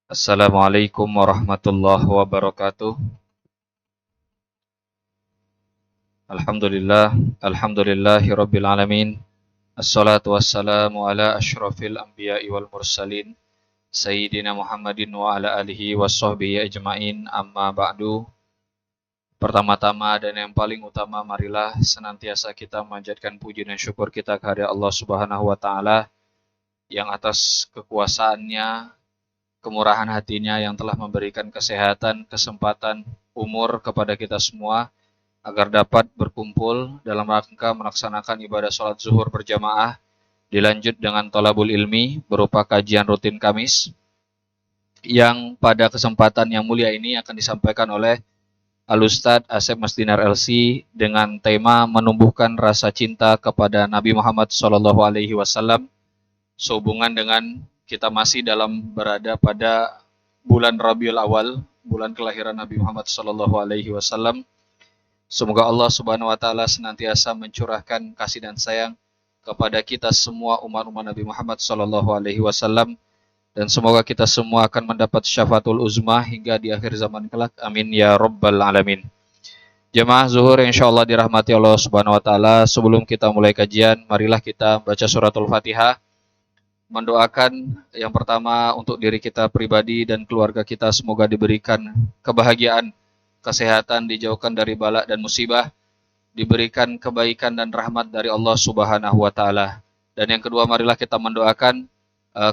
Assalamualaikum warahmatullahi wabarakatuh. Alhamdulillah, alhamdulillahi rabbil alamin. Assalatu wassalamu ala asyrafil anbiya'i wal mursalin Sayyidina Muhammadin wa ala alihi wa sahbihi ajma'in, amma ba'du. Pertama-tama dan yang paling utama, marilah senantiasa kita memanjatkan puji dan syukur kita kehadirat Allah Subhanahu wa taala yang atas kekuasaannya, kemurahan hatinya yang telah memberikan kesehatan, kesempatan, umur kepada kita semua agar dapat berkumpul dalam rangka melaksanakan ibadah sholat zuhur berjamaah, dilanjut dengan thalabul ilmi berupa kajian rutin Kamis yang pada kesempatan yang mulia ini akan disampaikan oleh Al-Ustadz Asep Masdinar LC dengan tema menumbuhkan rasa cinta kepada Nabi Muhammad SAW, sehubungan dengan kita masih berada pada bulan Rabiul Awal, bulan kelahiran Nabi Muhammad SAW. Semoga Allah Subhanahu wa taala senantiasa mencurahkan kasih dan sayang kepada kita semua umat-umat Nabi Muhammad SAW, dan semoga kita semua akan mendapat syafaatul uzma hingga di akhir zaman kelak. Amin ya rabbal alamin. Jemaah zuhur yang insyaallah dirahmati Allah Subhanahu wa taala, sebelum kita mulai kajian, marilah kita baca suratul Fatihah, mendoakan yang pertama untuk diri kita pribadi dan keluarga kita, semoga diberikan kebahagiaan, kesehatan, dijauhkan dari bala dan musibah, diberikan kebaikan dan rahmat dari Allah Subhanahu wa taala. Dan yang kedua, marilah kita mendoakan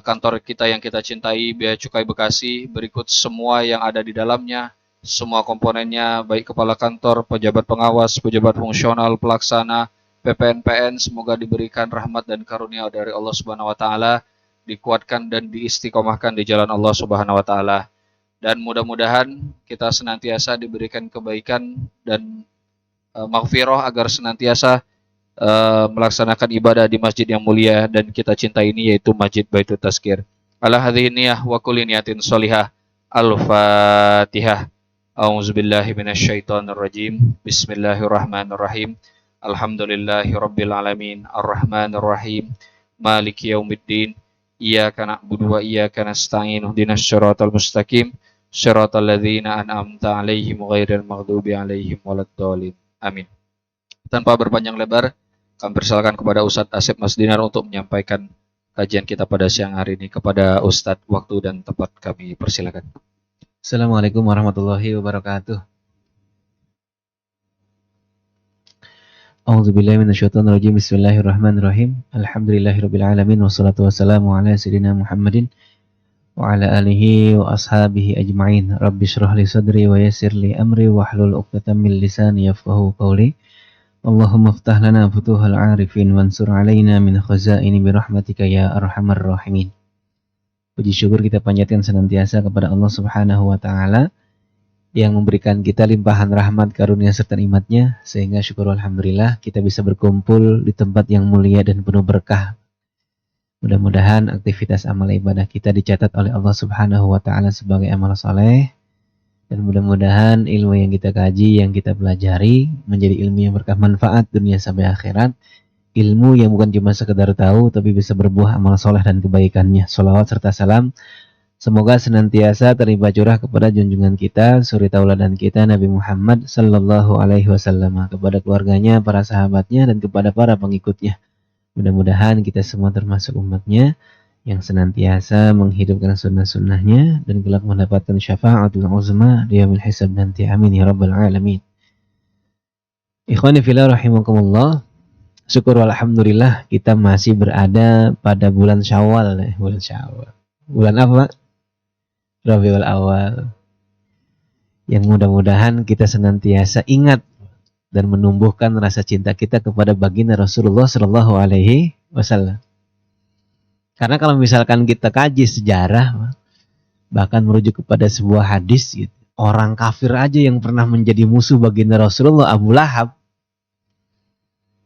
kantor kita yang kita cintai, Bea Cukai Bekasi, berikut semua yang ada di dalamnya, semua komponennya, baik kepala kantor, pejabat pengawas, pejabat fungsional, pelaksana, PPNPN, semoga diberikan rahmat dan karunia dari Allah Subhanahu wa taala, dikuatkan dan diistiqomahkan di jalan Allah Subhanahu wa taala. Dan mudah-mudahan kita senantiasa diberikan kebaikan dan maghfirah agar senantiasa melaksanakan ibadah di masjid yang mulia dan kita cintai ini, yaitu Masjid Baitul Tazkir. Ala hadhihi niyah wa kulli niyatin sholihah. Al-Fatihah. A'udzubillahi minasyaitonir rajim. Bismillahirrahmanirrahim. Alhamdulillahirabbil alamin. Arrahmanir rahim. Maliki yaumiddin. Iyyaka na'budu wa iyyaka nasta'in. Ihdinas siratal mustaqim. Shiratal ladzina an'amta 'alaihim ghairil maghdubi 'alaihim waladdallin. Amin. Tanpa berpanjang lebar, kami persilakan kepada Ustadz Asep Masdinar untuk menyampaikan kajian kita pada siang hari ini. Kepada Ustadz, waktu dan tempat kami persilakan. Assalamualaikum warahmatullahi wabarakatuh. A'udzubillahi minasyaitonir rajim. Bismillahirrahmanirrahim. Alhamdulillahirabbil alamin wassalatu wassalamu ala sayyidina Muhammadin wa ala alihi wa ashabihi ajma'in. Rabbi shrah li sadri wa yassir li amri wahlul 'uqdatam min lisani yafqahu qawli. Allahumma iftah lana futuhal 'arifin wansur 'alaina min khazaini bi rahmatika ya arhamar rahimin. Puji syukur kita panjatkan senantiasa kepada Allah Subhanahu wa taala yang memberikan kita limpahan rahmat, karunia serta nikmatnya, sehingga syukur alhamdulillah kita bisa berkumpul di tempat yang mulia dan penuh berkah. Mudah-mudahan aktivitas amal ibadah kita dicatat oleh Allah Subhanahu wa taala sebagai amal saleh, dan mudah-mudahan ilmu yang kita kaji, yang kita pelajari menjadi ilmu yang berkah manfaat dunia sampai akhirat. Ilmu yang bukan cuma sekedar tahu, tapi bisa berbuah amal soleh dan kebaikannya. Sholawat serta salam semoga senantiasa terlimpah curah kepada junjungan kita, suri tauladan kita, Nabi Muhammad Sallallahu Alaihi Wasallam, kepada keluarganya, para sahabatnya, dan kepada para pengikutnya. Mudah-mudahan kita semua termasuk umatnya yang senantiasa menghidupkan sunnah-sunnahnya dan kelak mendapatkan syafaatul uzma di yaumil hisab nanti. Amin ya rabbal alamin. Ikhwani fillah rahimakumullah. Syukur alhamdulillah kita masih berada pada bulan Syawal. Bulan Syawal. Bulan apa? Rabiul Awal. Yang mudah-mudahan kita senantiasa ingat dan menumbuhkan rasa cinta kita kepada baginda Rasulullah Shallallahu Alaihi Wasallam. Karena kalau misalkan kita kaji sejarah, bahkan merujuk kepada sebuah hadis, gitu, orang kafir aja yang pernah menjadi musuh baginda Rasulullah, Abu Lahab,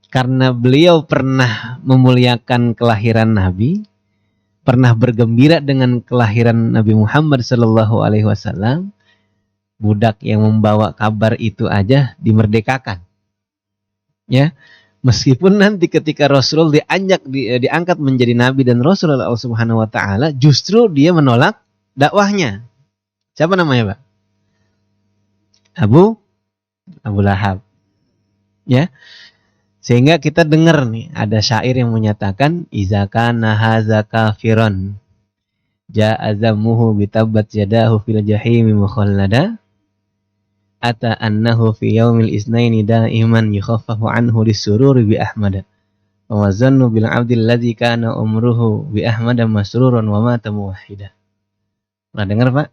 karena beliau pernah memuliakan kelahiran Nabi, pernah bergembira dengan kelahiran Nabi Muhammad Sallallahu Alaihi Wasallam, budak yang membawa kabar itu aja dimerdekakan. Ya, meskipun nanti ketika Rasul diangkat menjadi Nabi dan Rasul Allah Subhanahu Wa Taala, justru dia menolak dakwahnya. Siapa namanya, Pak? Abu Lahab. Ya. Sehingga kita dengar nih, ada syair yang menyatakan iza kana hadza kafiron ja'a zammuhu bitabbat yadahu fil jahimi mukhallada ata annahu fi yaumil isnaini da'iman yukhaffafu anhu lisururi bi ahmada wa wazannu bil abdil ladzi kana umruhu bi ahmada masruran wa mata muwahhida. Pernah dengar, Pak?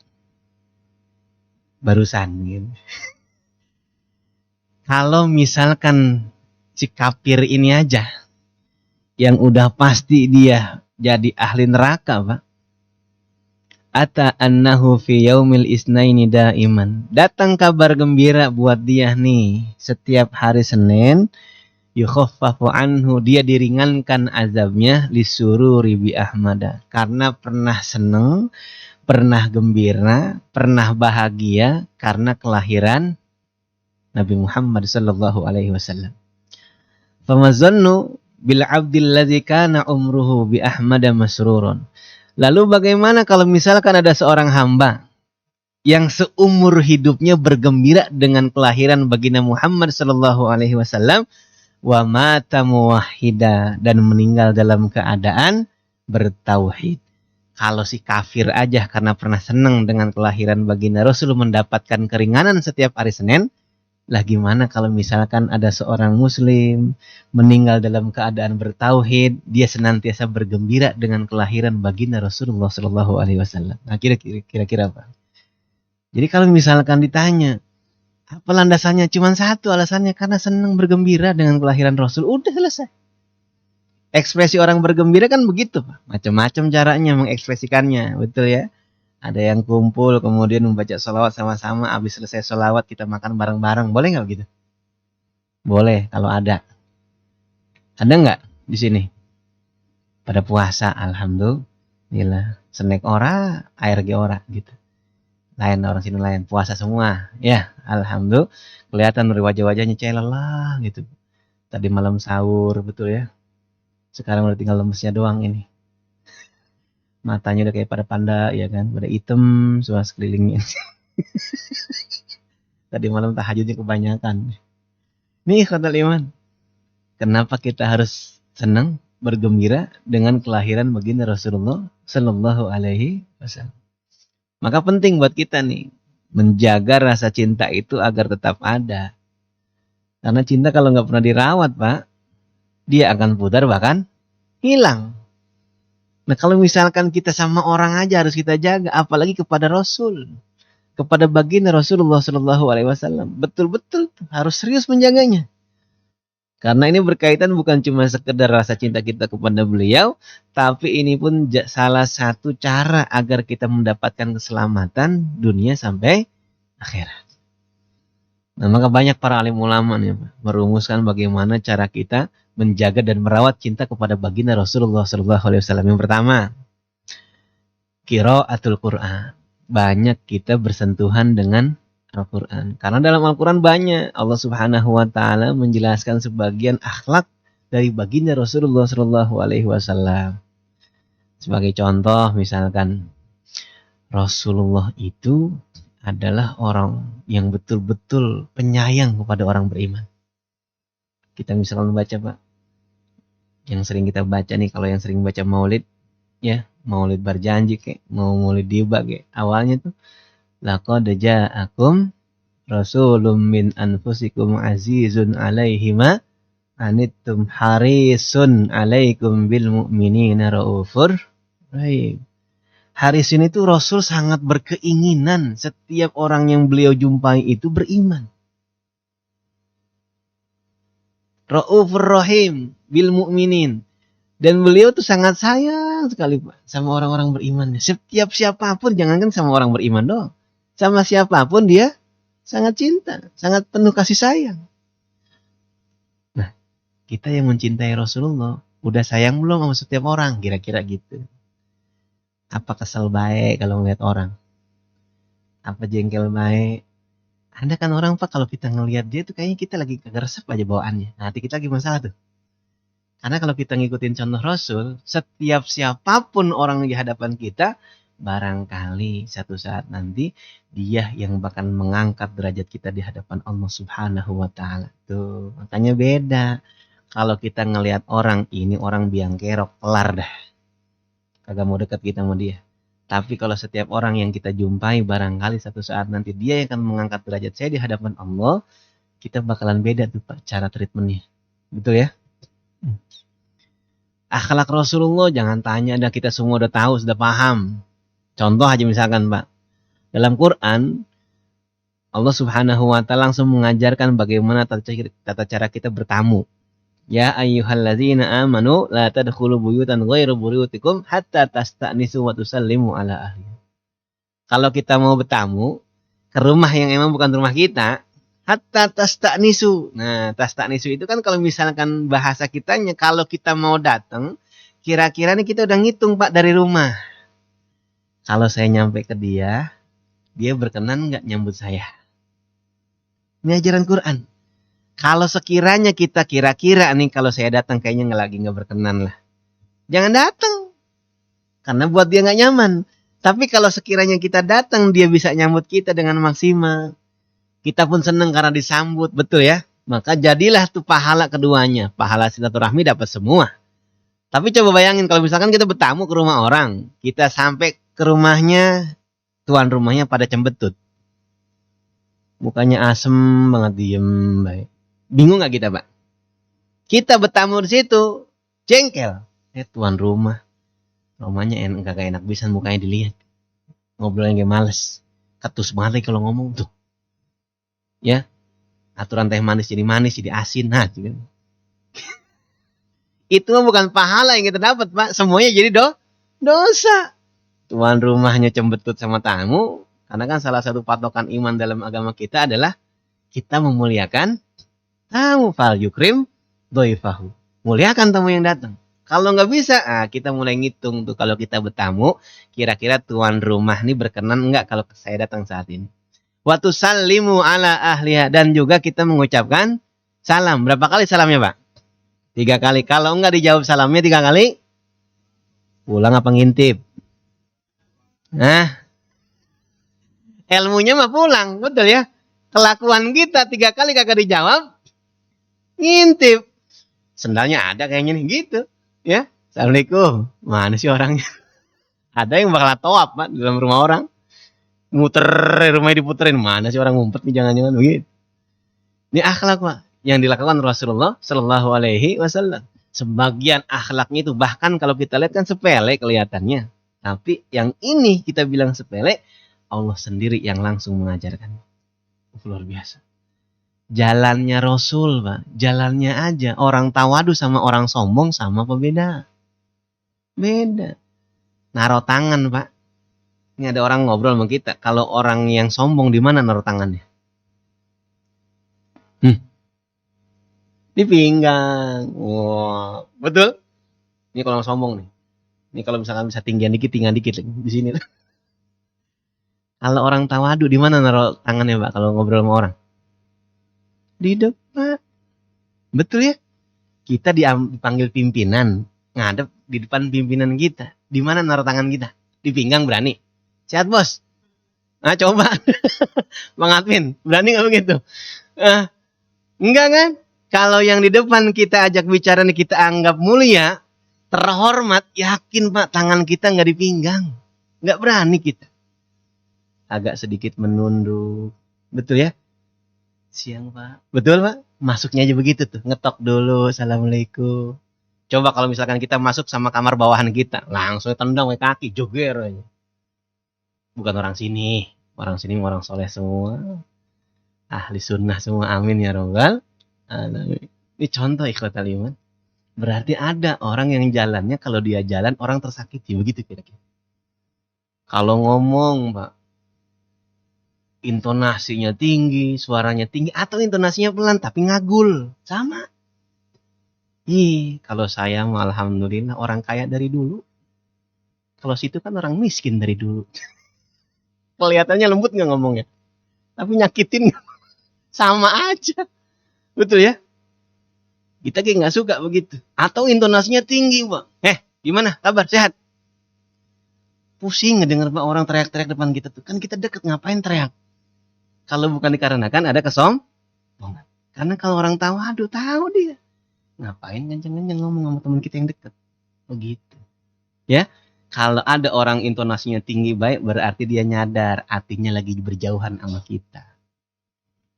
Barusan gitu. Kalau misalkan si kafir ini aja yang udah pasti dia jadi ahli neraka, Pak. Ata annahu fi yaumil isnaini daiman. Datang kabar gembira buat dia nih. Setiap hari Senin yukhaffafu anhu, dia diringankan azabnya lisururi bi ahmada. Karena pernah seneng, pernah gembira, pernah bahagia karena kelahiran Nabi Muhammad sallallahu alaihi wasallam. Famazannu bil abdil ladzi kana umruhu bi ahmada masrurun. Lalu bagaimana kalau misalkan ada seorang hamba yang seumur hidupnya bergembira dengan kelahiran baginda Muhammad sallallahu alaihi wasallam wa mata muwahhida, dan meninggal dalam keadaan bertauhid. Kalau si kafir aja karena pernah senang dengan kelahiran baginda Rasul mendapatkan keringanan setiap hari Senin, lah gimana kalau misalkan ada seorang muslim meninggal dalam keadaan bertauhid, dia senantiasa bergembira dengan kelahiran baginda Rasulullah Shallallahu Alaihi Wasallam. Nah, kira-kira apa? Jadi kalau misalkan ditanya apa landasannya, cuma satu alasannya, karena senang bergembira dengan kelahiran Rasul, udah selesai. Ekspresi orang bergembira kan begitu, Pak. Macam-macam caranya mengekspresikannya, betul ya? Ada yang kumpul kemudian membaca sholawat sama-sama, habis selesai sholawat kita makan bareng-bareng, boleh nggak begitu? Boleh kalau ada. Ada nggak di sini? Pada puasa, alhamdulillah. Snack ora, air ge ora gitu. Lain orang sini lain, puasa semua. Ya, alhamdulillah. Kelihatan dari wajah-wajahnya lelah gitu. Tadi malam sahur, betul ya. Sekarang udah tinggal lemesnya doang ini. Matanya udah kayak pada panda, ya kan, pada hitam semua sekelilingnya. Tadi malam tahajudnya kebanyakan. Nih kata iman, kenapa kita harus senang bergembira dengan kelahiran baginda Rasulullah Sallallahu Alaihi Wasallam? Maka penting buat kita nih menjaga rasa cinta itu agar tetap ada. Karena cinta kalau nggak pernah dirawat, Pak, dia akan pudar bahkan hilang. Nah, kalau misalkan kita sama orang aja harus kita jaga, apalagi kepada Rasul, kepada baginda Rasulullah Shallallahu Alaihi Wasallam, betul-betul harus serius menjaganya. Karena ini berkaitan bukan cuma sekedar rasa cinta kita kepada beliau, tapi ini pun salah satu cara agar kita mendapatkan keselamatan dunia sampai akhirat. Nah, maka banyak para alim ulama nih, merumuskan bagaimana cara kita menjaga dan merawat cinta kepada baginda Rasulullah SAW. Yang pertama, qiraatul Quran. Banyak kita bersentuhan dengan Al-Quran. Karena dalam Al-Quran banyak Allah Subhanahu Wa Taala menjelaskan sebagian akhlak dari baginda Rasulullah SAW. Sebagai contoh, misalkan Rasulullah itu adalah orang yang betul-betul penyayang kepada orang beriman. Kita misalkan membaca, Pak, yang sering kita baca nih, kalau yang sering baca maulid, ya, maulid berjanji kayak mau maulid diubah kayak awalnya tuh laqad ja'akum rasulun min anfusikum azizun alaihi ma anittum harisun alaikum bil mu'minina raufur rahim. Haris ini tuh Rasul sangat berkeinginan setiap orang yang beliau jumpai itu beriman. Raufur rahim bil mu'minin. Dan beliau tuh sangat sayang sekali, Pak, sama orang-orang beriman. Setiap siapapun, jangankan sama orang beriman doang, sama siapapun dia sangat cinta, sangat penuh kasih sayang. Nah, kita yang mencintai Rasulullah, udah sayang belum sama setiap orang? Kira-kira gitu. Apa kesel baik kalau ngeliat orang? Apa jengkel baik? Ada kan orang, Pak, kalau kita ngelihat dia tuh kayaknya kita lagi kagak resep aja bawaannya. Nah, hati kita lagi masalah tuh. Karena kalau kita ngikutin contoh Rasul, setiap siapapun orang di hadapan kita, barangkali satu saat nanti dia yang bakal mengangkat derajat kita di hadapan Allah Subhanahu wa taala. Tuh, makanya beda. Kalau kita ngelihat orang ini orang biang kerok, kelar dah. Kagak mau dekat kita sama dia. Tapi kalau setiap orang yang kita jumpai barangkali satu saat nanti dia yang akan mengangkat derajat saya di hadapan Allah, kita bakalan beda tuh Pak cara treatmentnya. Betul ya? Akhlak Rasulullah jangan tanya, dah kita semua udah tahu, sudah paham. Contoh aja misalkan Pak, dalam Quran Allah Subhanahu wa taala langsung mengajarkan bagaimana tata cara kita bertamu. Ya ayyuhalladzina amanu la tadkhulu buyutan ghairu buyutikum hatta tasta'nisu wa tusallimu ala ahli. Kalau kita mau bertamu ke rumah yang emang bukan rumah kita, hatta tasta'nisu. Nah, tasta'nisu itu kan kalau misalkan bahasa kitanya kalau kita mau datang, kira-kira nih kita udah ngitung Pak dari rumah. Kalau saya nyampe ke dia berkenan nggak nyambut saya? Ini ajaran Quran. Kalau sekiranya kita kira-kira nih kalau saya datang kayaknya nggak berkenan lah. Jangan datang. Karena buat dia nggak nyaman. Tapi kalau sekiranya kita datang dia bisa nyambut kita dengan maksimal. Kita pun senang karena disambut, betul ya? Maka jadilah tuh pahala keduanya. Pahala silaturahmi dapat semua. Tapi coba bayangin kalau misalkan kita bertamu ke rumah orang. Kita sampai ke rumahnya, tuan rumahnya pada cembetut. Mukanya asem banget, diem baik. Bingung gak kita Pak? Kita bertamu di situ, jengkel. Tuan rumahnya kagak enak bisa mukanya dilihat. Ngobrolnya kayak males. Ketus banget kalau ngomong tuh. Ya, aturan teh manis jadi asin. Nah, gitu. Itu bukan pahala yang kita dapat Pak. Semuanya jadi dosa. Tuan rumahnya cembetut sama tamu. Karena kan salah satu patokan iman dalam agama kita adalah kita memuliakan tamu, fal yukrim doifahu. Muliakan tamu yang datang. Kalau nggak bisa, kita mulai ngitung tuh kalau kita bertamu, kira-kira tuan rumah nih berkenan nggak kalau saya datang saat ini. Wa tusallimu ala ahliha, dan juga kita mengucapkan salam. Berapa kali salamnya Pak? 3 kali. Kalau nggak dijawab salamnya 3 kali, pulang apa ngintip? Nah, ilmunya mah pulang, betul ya? Kelakuan kita 3 kali kagak dijawab, ngintip. Sendalnya ada kayaknya nih gitu, ya. Assalamualaikum. Mana sih orangnya? Ada yang bakal toap Pak di dalam rumah orang. Muter rumahnya diputerin, mana sih orang ngumpet nih, jangan-jangan begitu. Ini akhlak Pak yang dilakukan Rasulullah Shallallahu alaihi wasallam. Sebagian akhlaknya itu bahkan kalau kita lihat kan sepele kelihatannya. Tapi yang ini kita bilang sepele, Allah sendiri yang langsung mengajarkan. Luar biasa. Jalannya Rasul Pak, jalannya aja. Orang tawadu sama orang sombong sama apa beda? Beda. Naruh tangan Pak. Ini ada orang ngobrol sama kita. Kalau orang yang sombong di mana naruh tangannya? Di pinggang. Wow, betul? Ini kalau orang sombong nih. Ini kalau misalkan bisa tinggian dikit di sini. Kalau orang tawadu di mana naruh tangannya Pak kalau ngobrol sama orang? Di depan. Betul ya? Kita dipanggil pimpinan, ngadep di depan pimpinan kita. Di mana naruh tangan kita? Di pinggang, berani? Sehat bos? Nah coba. Bang Admin, berani gak begitu? Enggak kan? Kalau yang di depan kita ajak bicara nih kita anggap mulia, terhormat, yakin Pak tangan kita gak di pinggang. Gak berani kita. Agak sedikit menunduk. Betul ya? Siang Pak. Betul Pak? Masuknya aja begitu tuh. Ngetok dulu. Assalamualaikum. Coba kalau misalkan kita masuk sama kamar bawahan kita. Langsung tendang pakai kaki. Joger aja. Bukan orang sini. Orang sini orang soleh semua. Ahli sunnah semua. Amin ya robbal alamin. Ini contoh ikhwatal iman. Berarti ada orang yang jalannya kalau dia jalan orang tersakiti. Begitu kira-kira. Kalau ngomong Pak, intonasinya tinggi, suaranya tinggi, atau intonasinya pelan tapi ngagul, sama. Kalau saya mah alhamdulillah orang kaya dari dulu. Kalau situ kan orang miskin dari dulu. Kelihatannya lembut nggak ngomongnya, tapi nyakitin sama aja, betul ya? Kita kayak nggak suka begitu. Atau intonasinya tinggi Pak. Gimana? Kabar? Sehat? Pusing ngedenger Pak orang teriak-teriak depan kita tuh. Kan kita deket, ngapain teriak? Kalau bukan dikarenakan ada kesombongan. Karena kalau orang tahu, aduh tahu dia. Ngapain kenceng-kenceng ngomong sama teman kita yang deket. Begitu. Ya. Kalau ada orang intonasinya tinggi baik, berarti dia nyadar artinya lagi berjauhan sama kita.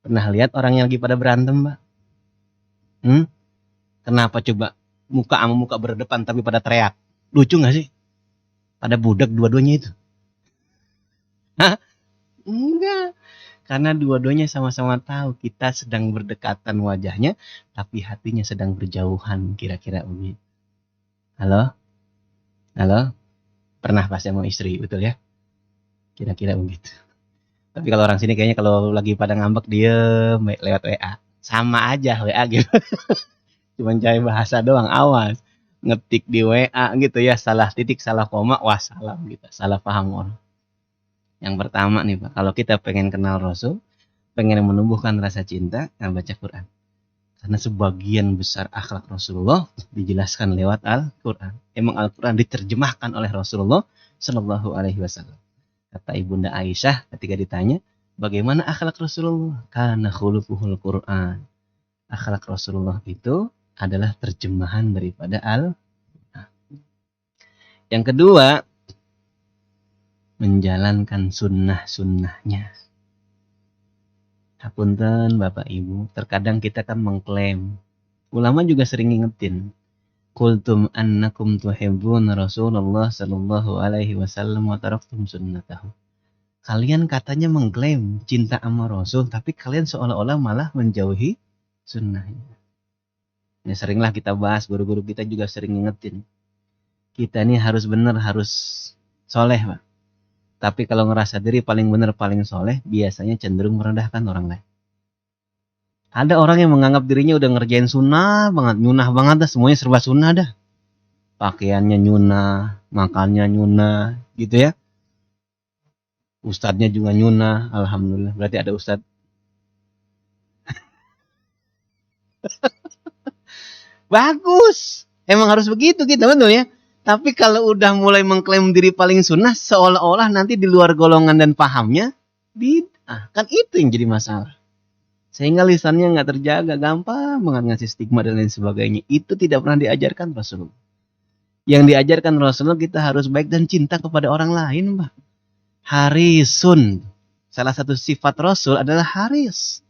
Pernah lihat orang yang lagi pada berantem, Mbak? Kenapa coba muka sama muka berdepan tapi pada teriak? Lucu gak sih? Pada budak dua-duanya itu. Hah? Enggak. Karena dua-duanya sama-sama tahu kita sedang berdekatan wajahnya, tapi hatinya sedang berjauhan, kira-kira begitu. Halo? Halo? Pernah pasti sama istri, betul ya? Kira-kira begitu. Tapi kalau orang sini kayaknya kalau lagi pada ngambek diem lewat WA. Sama aja WA gitu. Cuman cari bahasa doang, awas. Ngetik di WA gitu ya, salah titik, salah koma, wassalam gitu. Salah paham orang. Yang pertama nih Pak, kalau kita pengen kenal Rasul, pengen menumbuhkan rasa cinta, baca Quran. Karena sebagian besar akhlak Rasulullah dijelaskan lewat Al-Quran. Emang Al-Quran diterjemahkan oleh Rasulullah Shallallahu Alaihi Wasallam. Kata Ibunda Aisyah ketika ditanya, bagaimana akhlak Rasulullah? Karena khuluquhul Quran. Akhlak Rasulullah itu adalah terjemahan daripada Al-Quran. Yang kedua, menjalankan sunnah-sunnahnya. Hapunten Bapak Ibu, terkadang kita kan mengklaim. Ulama juga sering ngingetin. Qultum annakum tuhibbuna Rasulullah sallallahu alaihi wasallam wa taraktum sunnatahu. Kalian katanya mengklaim cinta sama Rasul, tapi kalian seolah-olah malah menjauhi sunnahnya. Ya seringlah kita bahas, guru-guru kita juga sering ngingetin. Kita ini harus benar, harus soleh Pak. Tapi kalau ngerasa diri paling benar, paling soleh, biasanya cenderung merendahkan orang lain. Ada orang yang menganggap dirinya udah ngerjain sunnah banget, nyunah banget dah, semuanya serba sunnah dah. Pakaiannya nyunah, makannya nyunah, gitu ya. Ustadznya juga nyunah, alhamdulillah. Berarti ada ustadz. Bagus, emang harus begitu kita, betul ya. Tapi kalau udah mulai mengklaim diri paling sunnah, seolah-olah nanti di luar golongan dan pahamnya bid'ah. Kan itu yang jadi masalah. Sehingga lisannya nggak terjaga, gampang banget ngasih stigma dan lain sebagainya. Itu tidak pernah diajarkan Rasulullah. Yang diajarkan Rasulullah, kita harus baik dan cinta kepada orang lain, Mbak. Harisun. Salah satu sifat Rasul adalah haris.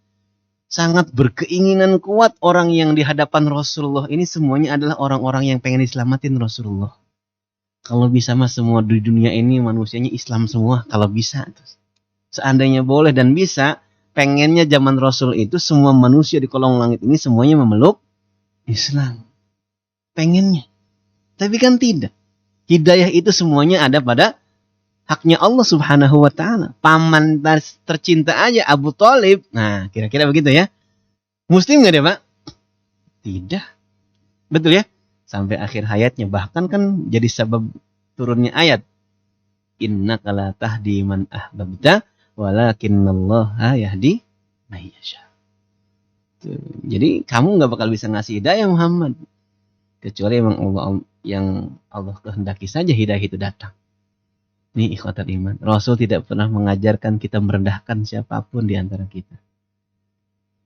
Sangat berkeinginan kuat orang yang di hadapan Rasulullah ini semuanya adalah orang-orang yang pengen diselamatin Rasulullah. Kalau bisa mah semua di dunia ini manusianya Islam semua. Kalau bisa. Seandainya boleh dan bisa, pengennya zaman Rasul itu semua manusia di kolong langit ini semuanya memeluk Islam. Pengennya. Tapi kan tidak. Hidayah itu semuanya ada pada haknya Allah Subhanahu wa Ta'ala. Paman tercinta aja Abu Thalib. Nah, kira-kira begitu ya. Muslim nggak dia, Pak? Tidak. Betul ya? Sampai akhir hayatnya. Bahkan kan jadi sebab turunnya ayat. Innaka la tahdi man ahbabta walakinnallaha yahdi may yasha. Jadi kamu nggak bakal bisa ngasih hidayah Muhammad. Kecuali emang Allah kehendaki saja hidayah itu datang. Ini ikhwatul iman. Rasul tidak pernah mengajarkan kita merendahkan siapapun di antara kita.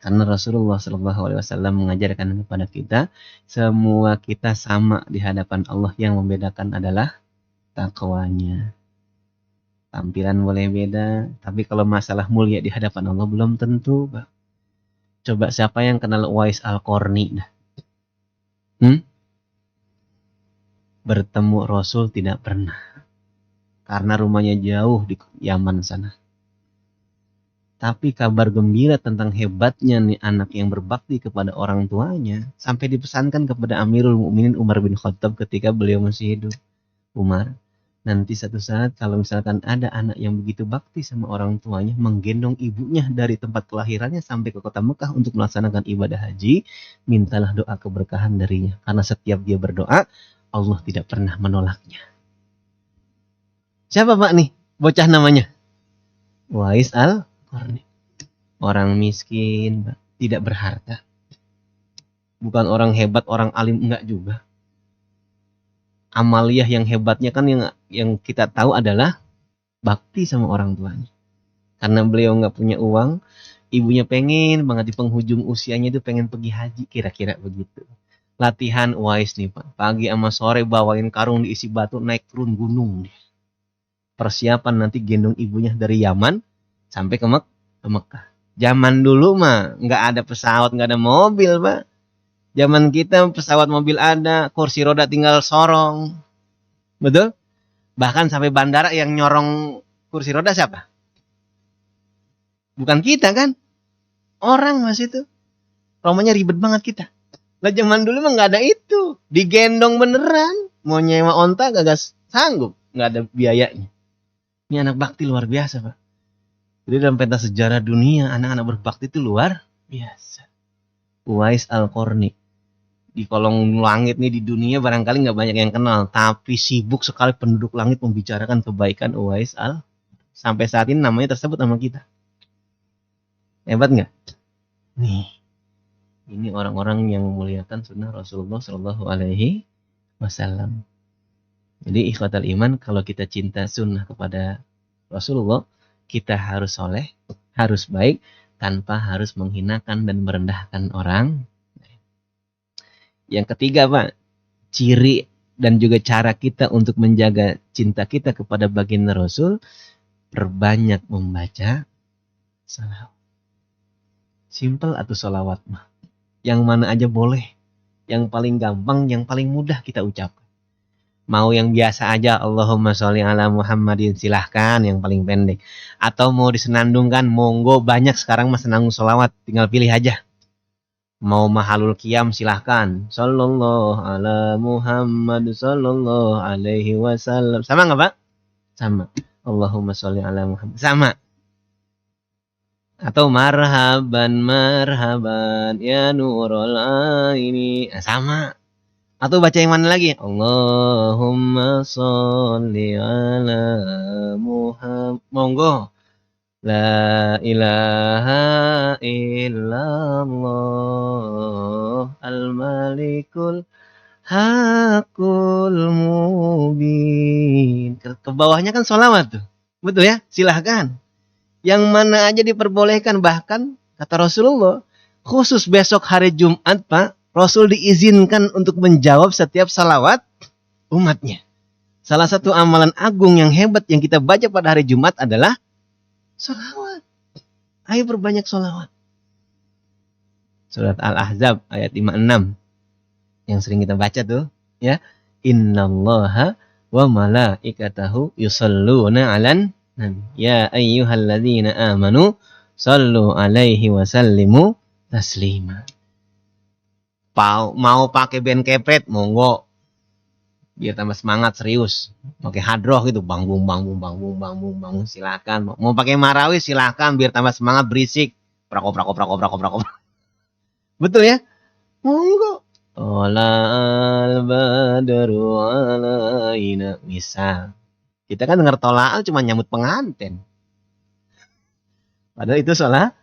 Karena Rasulullah SAW mengajarkan kepada kita, semua kita sama di hadapan Allah, yang membedakan adalah takwanya. Tampilan boleh beda, tapi kalau masalah mulia di hadapan Allah belum tentu. Coba siapa yang kenal Uwais Al-Qarni? Bertemu Rasul tidak pernah. Karena rumahnya jauh di Yaman sana. Tapi kabar gembira tentang hebatnya nih anak yang berbakti kepada orang tuanya sampai dipesankan kepada Amirul Mukminin Umar bin Khattab ketika beliau masih hidup. Umar, nanti satu saat kalau misalkan ada anak yang begitu bakti sama orang tuanya, menggendong ibunya dari tempat kelahirannya sampai ke kota Mekah untuk melaksanakan ibadah haji, mintalah doa keberkahan darinya. Karena setiap dia berdoa, Allah tidak pernah menolaknya. Siapa Pak nih? Bocah namanya? Uwais Al-Qarni. Orang miskin, Pak. Tidak berharta. Bukan orang hebat, orang alim, enggak juga. amaliyah yang hebatnya kan yang kita tahu adalah bakti sama orang tuanya. Karena beliau nggak punya uang, ibunya pengen banget di penghujung usianya itu pengen pergi haji, kira-kira begitu. Latihan Uwais nih Pak, pagi sama sore bawain karung diisi batu naik turun gunung. Persiapan nanti gendong ibunya dari Yaman sampai ke Mekah. Zaman dulu mah nggak ada pesawat, nggak ada mobil Pak. Zaman kita pesawat mobil ada, kursi roda tinggal sorong. Betul? Bahkan sampai bandara yang nyorong kursi roda siapa? Bukan kita kan? Orang mas itu. Romanya ribet banget kita. Lah zaman dulu mah nggak ada itu. Digendong beneran. Mau nyewa onta gak sanggup. Nggak ada biayanya. Ini anak bakti luar biasa Pak. Jadi dalam pentas sejarah dunia, anak-anak berbakti itu luar biasa. Uwais Al-Qarni. Di kolong langit nih di dunia barangkali nggak banyak yang kenal. Tapi sibuk sekali penduduk langit membicarakan kebaikan Uwais Al. Sampai saat ini namanya tersebut sama kita. Hebat nggak? Nih, ini orang-orang yang memuliakan sunnah Rasulullah Shallallahu Alaihi Wasallam. Jadi ikhwatal iman, kalau kita cinta sunnah kepada Rasulullah, kita harus soleh, harus baik, tanpa harus menghinakan dan merendahkan orang. Yang ketiga Pak, ciri dan juga cara kita untuk menjaga cinta kita kepada baginda Rasul, perbanyak membaca salawat. Simple atau salawat mah. Yang mana aja boleh. Yang paling gampang, yang paling mudah kita ucapkan. Mau yang biasa aja, Allahumma sholli ala Muhammadin, silahkan yang paling pendek. Atau mau disenandungkan, monggo, banyak sekarang mas senandung salawat, tinggal pilih aja. Mau mahalul qiyam silahkan. Sallallahu ala Muhammad sallallahu alaihi wasallam. Sama nggak Pak? Sama. Allahumma sholli ala Muhammad. Sama. Atau marhaban marhaban ya nurul aini. Nah, sama. Atau baca yang mana lagi? Allahumma sholli ala Muhammad. Monggo. La ilaha illallah al-malikul hakul mubin. Ke bawahnya kan sholawat tuh. Betul ya? Silahkan. Yang mana aja diperbolehkan. Bahkan kata Rasulullah, khusus besok hari Jumat Pak, Rasul diizinkan untuk menjawab setiap salawat umatnya. Salah satu amalan agung yang hebat yang kita baca pada hari Jumat adalah salawat. Ayo perbanyak salawat. Surat Al-Ahzab ayat 56 yang sering kita baca tuh, ya. Innallaha wa malaikatahu yusholluna 'alan nabi. Ya ayyuhalladzina amanu shallu 'alaihi wa sallimu taslima. Mau pakai band kepret monggo. Biar tambah semangat serius. Pakai hadroh gitu, bangung silakan. Mau pakai marawis silakan biar tambah semangat berisik. Prako. Betul ya? Monggo. Tola'al badru alaina. Misal. Kita kan dengar tola'al cuma nyambut pengantin. Padahal itu salah.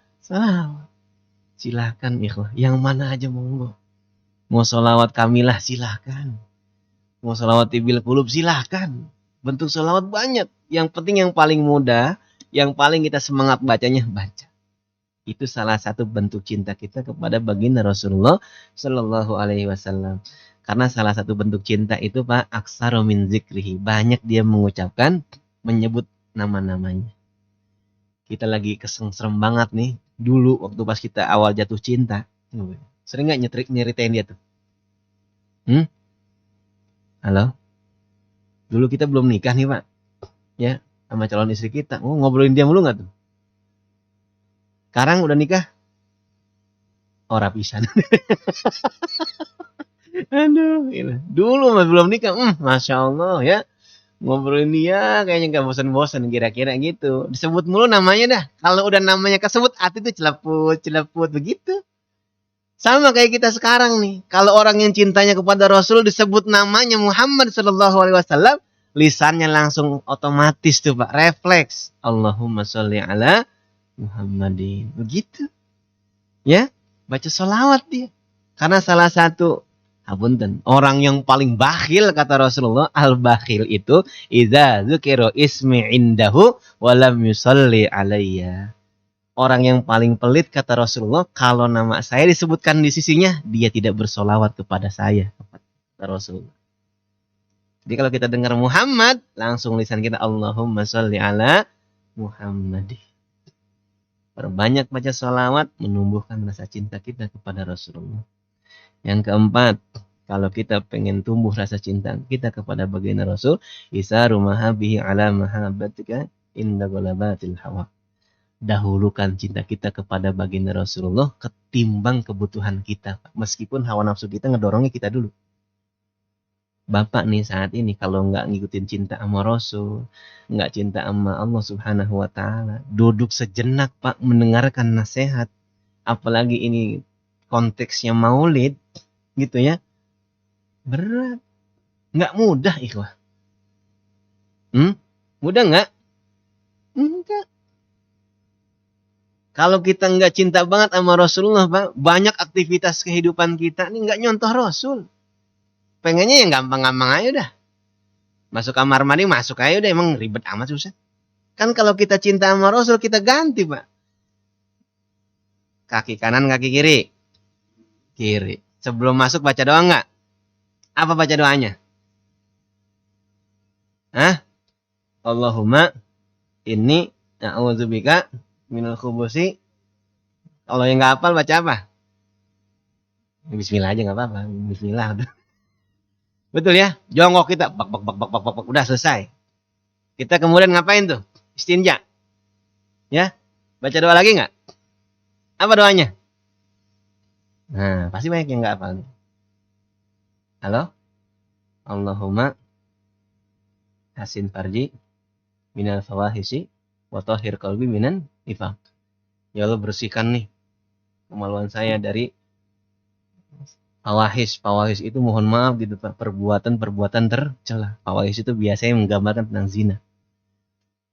Silakan ikhwah. Yang mana aja monggo. Mau sholawat kamilah silakan. Mau sholawat tibil qulub silahkan. Bentuk sholawat banyak. Yang penting yang paling mudah, yang paling kita semangat bacanya, baca. Itu salah satu bentuk cinta kita kepada baginda Rasulullah Sallallahu Alaihi Wasallam. Karena salah satu bentuk cinta itu Pak, aksaru min zikrihi. Banyak dia mengucapkan, menyebut nama-namanya. Kita lagi kesengsrem banget nih. Dulu waktu pas kita awal jatuh cinta. Sering gak nyeritain dia tuh? Halo? Dulu kita belum nikah nih Pak. Ya, sama calon istri kita. Ngobrolin dia mulu gak tuh? Sekarang udah nikah? Ora pisan. Aduh, gila. Dulu mah belum nikah. Masya Allah ya. Ngobrolin dia kayaknya gak bosan-bosan kira-kira gitu. Disebut mulu namanya dah. Kalau udah namanya kesebut, hati tuh celeput begitu. Sama kayak kita sekarang nih. Kalau orang yang cintanya kepada Rasul disebut namanya Muhammad Sallallahu Alaihi Wasallam, lisannya langsung otomatis tuh Pak, refleks. Allahumma sholli ala Muhammadin. Begitu. Ya, baca sholawat dia. Karena salah satu Hapunten. Orang yang paling bakhil kata Rasulullah, al-bakhil itu idza dzukira ismi indahu wa lam yusalli alayya. Orang yang paling pelit kata Rasulullah, kalau nama saya disebutkan di sisinya, dia tidak bersolawat kepada saya, kata Rasulullah. Jadi kalau kita dengar Muhammad, langsung lisan kita Allahumma sholli ala Muhammad. Perbanyak baca sholawat, menumbuhkan rasa cinta kita kepada Rasulullah. Yang keempat, kalau kita pengen tumbuh rasa cinta kita kepada baginda Rasul, isaru mahabbihi ala mahabbatika inda ghalabatil hawa. Dahulukan cinta kita kepada baginda Rasulullah ketimbang kebutuhan kita. Meskipun hawa nafsu kita ngedorongnya kita dulu. Bapak nih saat ini kalau nggak ngikutin cinta sama Rasul, nggak cinta sama Allah Subhanahu wa Ta'ala, duduk sejenak Pak mendengarkan nasihat, apalagi ini konteksnya maulid, gitu ya, berat, nggak mudah ikhwah. Mudah nggak? Enggak. Kalau kita nggak cinta banget sama Rasulullah, Pak, banyak aktivitas kehidupan kita ini nggak nyontoh Rasul. Pengennya yang gampang-gampang aja udah. Masuk kamar mandi, masuk aja udah, emang ribet amat susah. Kan kalau kita cinta sama Rasul, kita ganti, Pak. Kaki kanan, kaki kiri. Kiri. Sebelum masuk baca doa nggak? Apa baca doanya? Allahumma inni a'udzubika minal khubusi. Kalau yang nggak hafal baca apa? Bismillah aja nggak apa-apa. Bismillah. Betul ya? Jongkok kita, bak, udah selesai. Kita kemudian ngapain tuh? Istinja. Ya? Baca doa lagi nggak? Apa doanya? Nah, pasti banyak yang nggak hafal. Halo? Allahumma hasin farji minal fawahisi wa tahhir qalbi minan nifaq. Ya Allah, bersihkan nih kemaluan saya dari fawahis. Fawahis itu mohon maaf gitu Pak, perbuatan tercela. Fawahis itu biasanya menggambarkan tentang zina.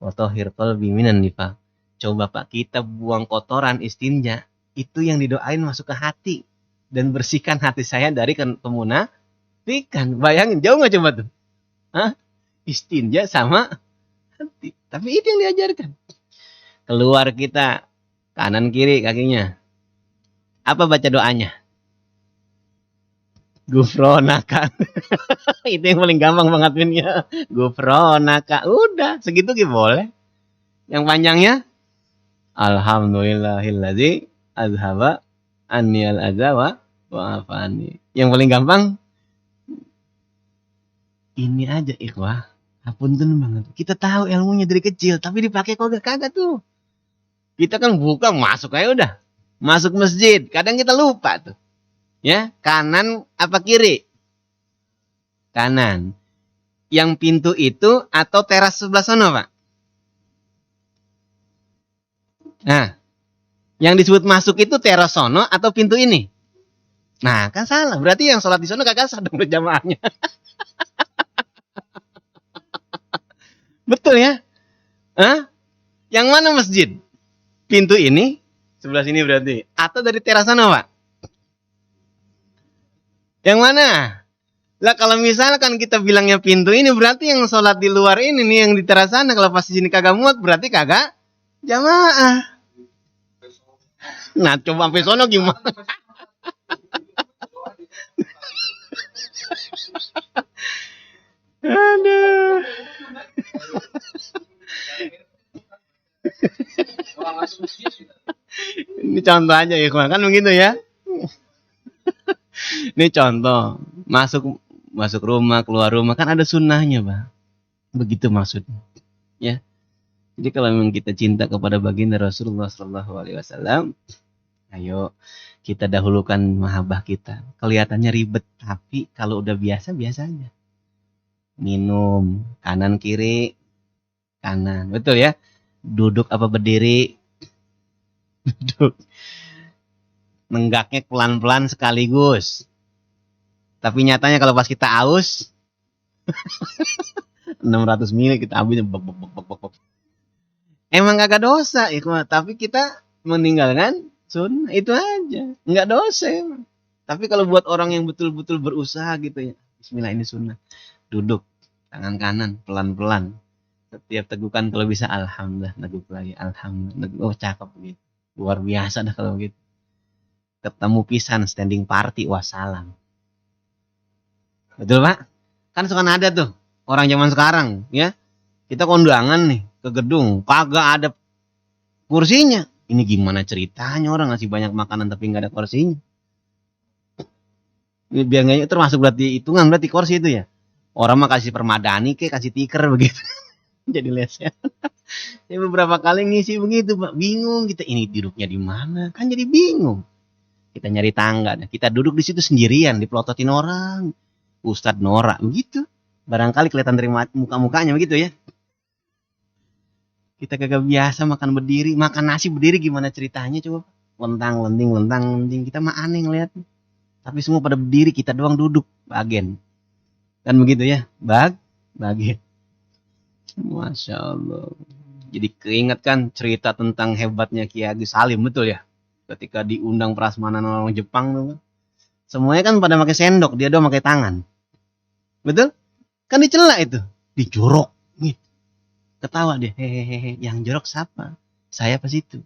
Wa tahhir qalbi minan nifaq. Coba Pak, kita buang kotoran istinja, itu yang didoain masuk ke hati dan bersihkan hati saya dari kemunafikan. Bayangin jauh nggak coba tuh? Istinja sama hati. Tapi itu yang diajarkan. Keluar kita kanan kiri kakinya. Apa baca doanya? Gufronaka. Itu yang paling gampang banget minnya. Gufronaka. Udah, segitu gitu boleh. Yang panjangnya Alhamdulillahilladzi azhaba anniyal adza wa afani. Yang paling gampang ini aja ikhwah. Apunten banget. Kita tahu ilmunya dari kecil, tapi dipakai kagak tuh. Kita kan buka masuk aja udah. Masuk masjid, kadang kita lupa tuh. Ya, kanan apa kiri? Kanan. Yang pintu itu atau teras sebelah sana, Pak? Nah, yang disebut masuk itu teras sono atau pintu ini? Nah, kan salah. Berarti yang sholat di sono kagak sah dong berjamaahnya. Betul ya? Yang mana masjid? Pintu ini, sebelah sini berarti. Atau dari teras sana, Pak? Yang mana? Lah kalau misalkan kita bilangnya pintu ini, berarti yang sholat di luar ini nih, yang di teras sana. Kalau pas di sini kagak muat, berarti kagak jamaah. Nah, coba sampai sono gimana? Aduh. Ini contoh aja ya, kan begitu ya. Ini contoh, masuk rumah, keluar rumah kan ada sunnahnya, Pak. Begitu maksudnya. Ya. Jadi kalau memang kita cinta kepada baginda Rasulullah SAW, ayo kita dahulukan mahabbah kita. Kelihatannya ribet, tapi kalau udah biasa aja. Minum kanan kiri kanan, betul ya? Duduk apa berdiri? Duduk. Nenggaknya pelan-pelan sekaligus. Tapi nyatanya kalau pas kita aus 600 ml kita ambil bok. Emang kagak dosa, tapi kita meninggalkan sunnah itu aja. Enggak dosa emang. Tapi kalau buat orang yang betul-betul berusaha gitu ya, bismillah ini sunnah. Duduk, tangan kanan, pelan-pelan. Setiap tegukan kalau bisa alhamdulillah, neguk lagi, alhamdulillah. Oh cakep gitu. Luar biasa dah kalau gitu. Ketemu pisan, standing party, wassalam. Betul Pak? Kan suka ada tuh, orang zaman sekarang ya. Kita kondangan nih, ke gedung, kagak ada kursinya. Ini gimana ceritanya orang ngasih banyak makanan tapi nggak ada kursinya? Biasanya termasuk berarti hitungan berarti kursi itu ya. Orang mah kasih permadani ke kasih tikar begitu. Jadi leset. Saya beberapa kali ngisi begitu, Pak. Bingung kita ini duduknya di mana? Kan jadi bingung. Kita nyari tangga, kita duduk di situ sendirian, dipelototin orang. Ustadz norak begitu. Barangkali kelihatan dari muka-mukanya begitu ya. Kita kagak biasa makan berdiri, makan nasi berdiri gimana ceritanya coba? Lentang-lenting. Kita mah aneh ngeliatnya. Tapi semua pada berdiri, kita doang duduk, bagen. Kan begitu ya, bagen. Masya Allah. Jadi keinget kan cerita tentang hebatnya Kiai Agus Salim, betul ya? Ketika diundang prasmanan orang Jepang tuh, semuanya kan pada pakai sendok, dia doang pakai tangan. Betul? Kan dicela itu, dijorok. Gitu. Ketawa dia, hehehe, yang jorok siapa? Saya pas itu.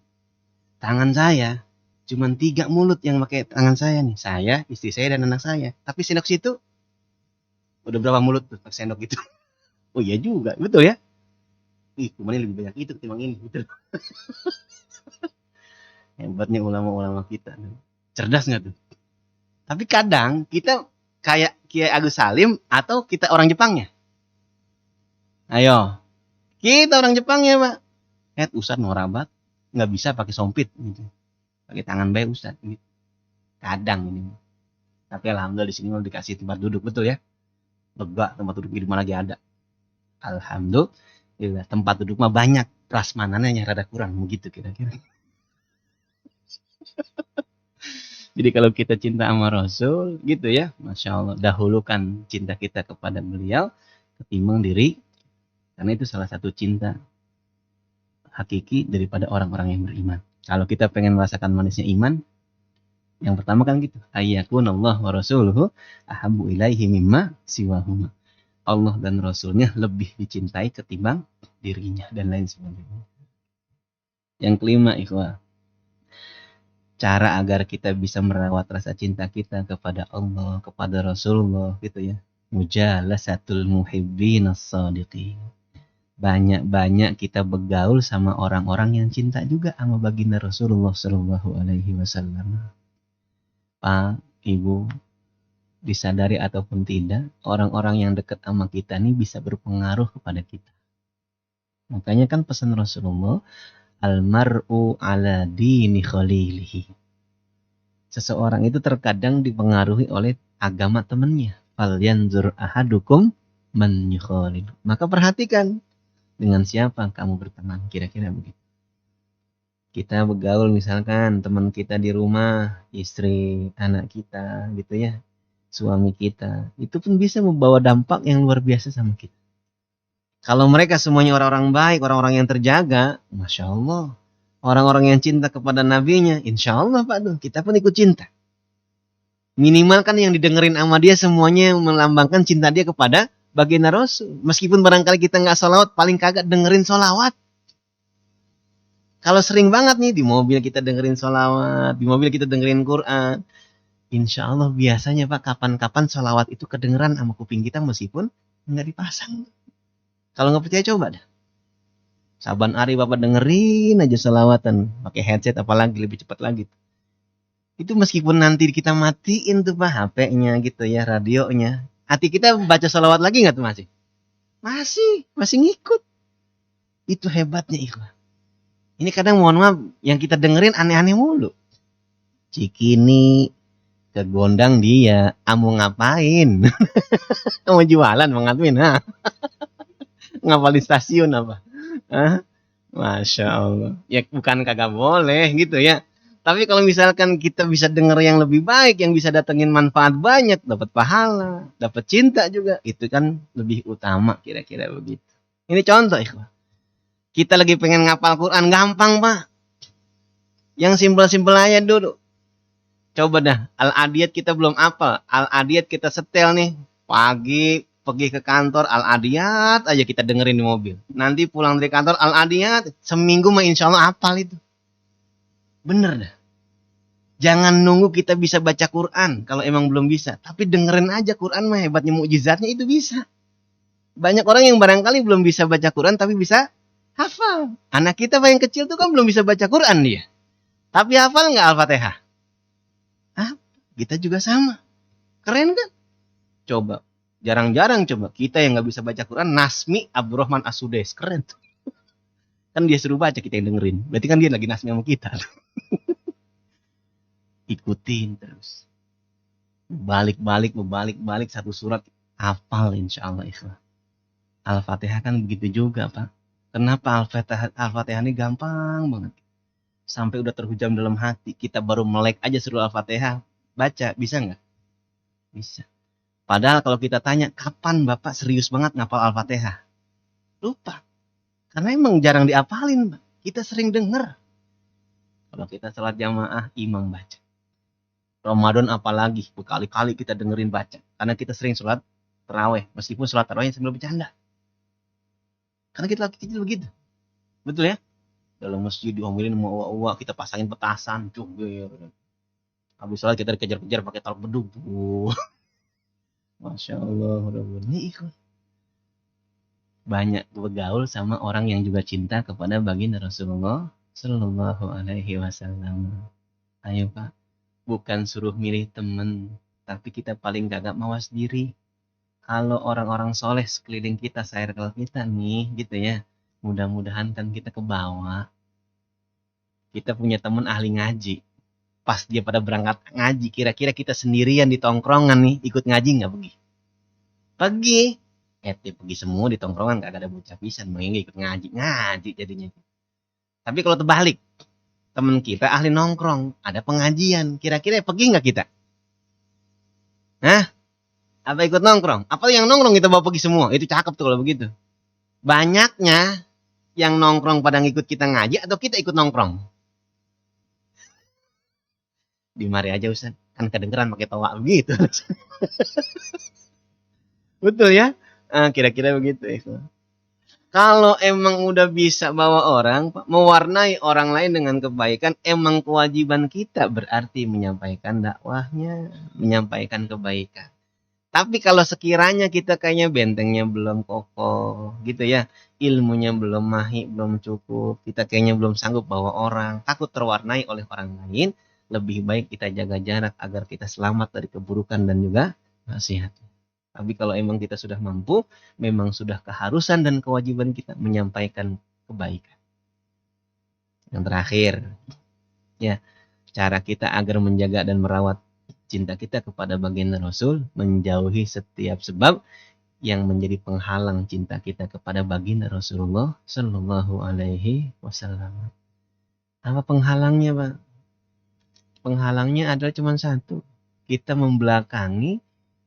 Tangan saya, cuman 3 mulut yang pakai tangan saya nih. Saya, istri saya, dan anak saya. Tapi sendok situ, udah berapa mulut tuh pakai sendok itu? Oh iya juga, betul ya? Ih, kemarin lebih banyak itu ketimbang ini, betul. Hebatnya ulama-ulama kita. Cerdas nggak tuh? Tapi kadang kita kayak Kiai Agus Salim atau kita orang Jepangnya. Ayo, kita orang Jepangnya Pak. Ustadz norabat, nggak bisa pakai sompit gitu. Pakai tangan baik Ustadz. Gitu. Kadang ini. Tapi alhamdulillah di sini mau dikasih tempat duduk, betul ya? Lega tempat duduk di mana lagi ada. Alhamdulillah tempat duduk mah banyak, prasmanannya rada kurang begitu kira-kira. Jadi kalau kita cinta sama Rasul gitu ya, Masya Allah, dahulukan cinta kita kepada beliau ketimbang diri, karena itu salah satu cinta hakiki daripada orang-orang yang beriman. Kalau kita pengen merasakan manisnya iman, yang pertama kan gitu, ayyakunallah wa rasuluhu ahabbu ilaihi mimma siwahuma. Allah dan Rasulnya lebih dicintai ketimbang dirinya dan lain sebagainya. Yang kelima, ikhwah, cara agar kita bisa merawat rasa cinta kita kepada Allah, kepada Rasulullah gitu ya. Mujalasatul muhibbin as-sadiqin. Banyak-banyak kita bergaul sama orang-orang yang cinta juga sama baginda Rasulullah sallallahu alaihi wasallam. Pak, Ibu, disadari ataupun tidak, orang-orang yang dekat sama kita ini bisa berpengaruh kepada kita. Makanya kan pesan Rasulullah, almar'u ala dini khalilihi. Seseorang itu terkadang dipengaruhi oleh agama temannya. Fal yanzur ahadukum man yukhalil. Maka perhatikan dengan siapa kamu berteman, kira-kira begitu. Kita bergaul misalkan teman kita di rumah, istri, anak kita gitu ya, suami kita, itu pun bisa membawa dampak yang luar biasa sama kita. Kalau mereka semuanya orang-orang baik, orang-orang yang terjaga, Masya Allah. Orang-orang yang cinta kepada nabinya, insya Allah Pak tuh, kita pun ikut cinta. Minimal kan yang didengerin sama dia semuanya melambangkan cinta dia kepada baginda Rasul. Meskipun barangkali kita nggak sholawat, paling kagak dengerin sholawat. Kalau sering banget nih, di mobil kita dengerin sholawat, di mobil kita dengerin Quran, insya Allah biasanya Pak, kapan-kapan sholawat itu kedengeran sama kuping kita meskipun nggak dipasang. Kalau nggak percaya coba dah. Saban hari Bapak dengerin aja sholawatan, pakai headset apalagi lebih cepat lagi. Itu meskipun nanti kita matiin tuh Pak HP-nya gitu ya, radionya. Hati kita baca sholawat lagi nggak tuh masih? Masih ngikut. Itu hebatnya ikhwan. Ini kadang mohon maaf, yang kita dengerin aneh-aneh mulu. Cikini, kegondang dia, mau ngapain? Mau jualan, mau ngatuin, ha? Ngapal di stasiun apa? Hah? Masya Allah. Ya bukan kagak boleh gitu ya. Tapi kalau misalkan kita bisa denger yang lebih baik, yang bisa datengin manfaat banyak, dapat pahala, dapat cinta juga, itu kan lebih utama kira-kira begitu. Ini contoh ikhwan. Kita lagi pengen ngapal Quran, gampang Pak. Yang simpel-simpel aja dulu. Coba dah, Al-Adiyat kita belum apal. Al-Adiyat kita setel nih. Pagi pergi ke kantor Al-Adiyat aja kita dengerin di mobil. Nanti pulang dari kantor Al-Adiyat, seminggu mah insya Allah apal itu. Bener dah. Jangan nunggu kita bisa baca Quran kalau emang belum bisa. Tapi dengerin aja Quran mah hebatnya mukjizatnya itu bisa. Banyak orang yang barangkali belum bisa baca Quran tapi bisa hafal. Anak kita yang kecil tuh kan belum bisa baca Quran dia. Tapi hafal nggak Al-Fatihah? Kita juga sama. Keren kan? Coba. Jarang-jarang coba. Kita yang nggak bisa baca Quran, Nasmi Abdurrahman As-Sudais. Keren tuh. Kan dia suruh baca, kita yang dengerin. Berarti kan dia lagi Nasmi sama kita. Ikutin terus. Balik satu surat. Hafal insya Allah ikhlas. Al-Fatihah kan begitu juga Pak. Kenapa Al-Fatihah ini gampang banget. Sampai udah terhujam dalam hati. Kita baru melek aja surah Al-Fatihah. Baca, bisa nggak? Bisa. Padahal kalau kita tanya, kapan Bapak serius banget ngapal Al-Fatihah? Lupa. Karena emang jarang diapalin, Pak. Kita sering denger. Kalau kita salat jamaah, imam baca. Ramadan apalagi, berkali-kali kita dengerin baca. Karena kita sering salat tarawih, meskipun salat tarawihnya sambil bercanda. Karena kita lagi kecil begitu. Betul ya? Dalam masjid diomelin sama uwa-uwa, kita pasangin petasan, cubir. Habis sholat kita dikejar-kejar pakai talak bedug. Masya Allah, ini ikut. Banyak bergaul sama orang yang juga cinta kepada baginda Rasulullah Sallallahu Alaihi Wasallam. Ayo Pak, bukan suruh milih temen, tapi kita paling gak mawas diri. Kalau orang-orang soleh sekeliling kita, circle kita nih, gitu ya. Mudah-mudahan kan kita ke bawah. Kita punya temen ahli ngaji. Pas dia pada berangkat ngaji, kira-kira kita sendirian di tongkrongan nih, ikut ngaji nggak pergi? Pergi. Pergi semua di tongkrongan, gak ada bocah pisan, mau ikut ngaji jadinya. Tapi kalau terbalik, temen kita ahli nongkrong, ada pengajian, kira-kira pergi nggak kita? Hah? Apa ikut nongkrong? Apa yang nongkrong kita bawa pergi semua? Itu cakep tuh kalau begitu. Banyaknya yang nongkrong pada ngikut kita ngaji atau kita ikut nongkrong? Di mari aja Ustaz, kan kedengeran pakai tawa begitu. Betul ya? Kira-kira begitu ya. Kalau emang udah bisa bawa orang, mewarnai orang lain dengan kebaikan, emang kewajiban kita berarti menyampaikan dakwahnya, menyampaikan kebaikan. Tapi kalau sekiranya kita kayaknya bentengnya belum kokoh, gitu ya, ilmunya belum mahir, belum cukup, kita kayaknya belum sanggup bawa orang, takut terwarnai oleh orang lain, lebih baik kita jaga jarak agar kita selamat dari keburukan dan juga nasihat. Tapi kalau emang kita sudah mampu, memang sudah keharusan dan kewajiban kita menyampaikan kebaikan. Yang terakhir, ya, cara kita agar menjaga dan merawat cinta kita kepada baginda Rasul, menjauhi setiap sebab yang menjadi penghalang cinta kita kepada baginda Rasulullah Sallallahu Alaihi Wasallam. Apa penghalangnya, Pak? Penghalangnya adalah cuma satu. Kita membelakangi,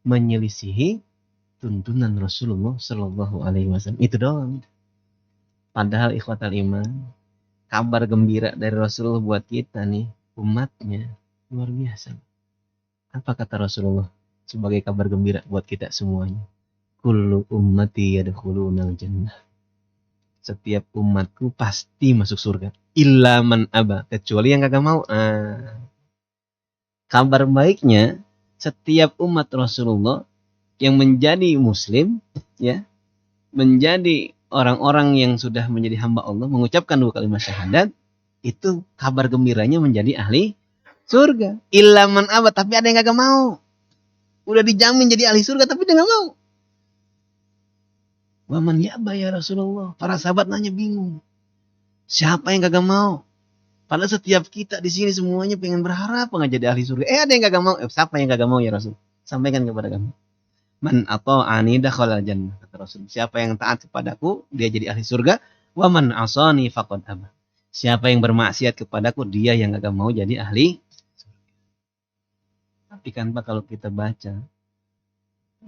menyelisihi tuntunan Rasulullah Sallallahu Alaihi Wasallam. Itu doang. Padahal ikhwatal iman, kabar gembira dari Rasulullah buat kita nih, umatnya, luar biasa. Apa kata Rasulullah sebagai kabar gembira buat kita semuanya? Kullu ummati yadkhulunal jannah. Setiap umatku pasti masuk surga. Illa man aba, kecuali yang kagak mau. Kabar baiknya, setiap umat Rasulullah yang menjadi muslim, ya, menjadi orang-orang yang sudah menjadi hamba Allah, mengucapkan 2 kalimat syahadat, itu kabar gembiranya menjadi ahli surga. Illa man aba, tapi ada yang kagak mau. Udah dijamin jadi ahli surga, tapi dia gak mau. Waman ya'ba ya Rasulullah. Para sahabat nanya bingung. Siapa yang kagak mau? Padahal setiap kita di sini semuanya pengen berharap nggak jadi ahli surga. Ada yang kagak mau. Siapa yang kagak mau ya Rasul? Sampaikan kepada kami. Man ata'ani dakhala jannah, kata Rasul. Siapa yang taat kepadaku, dia jadi ahli surga. Wa man asani faqad aba. Siapa yang bermaksiat kepadaku, dia yang kagak mau jadi ahli surga. Tapi kan Pak, kalau kita baca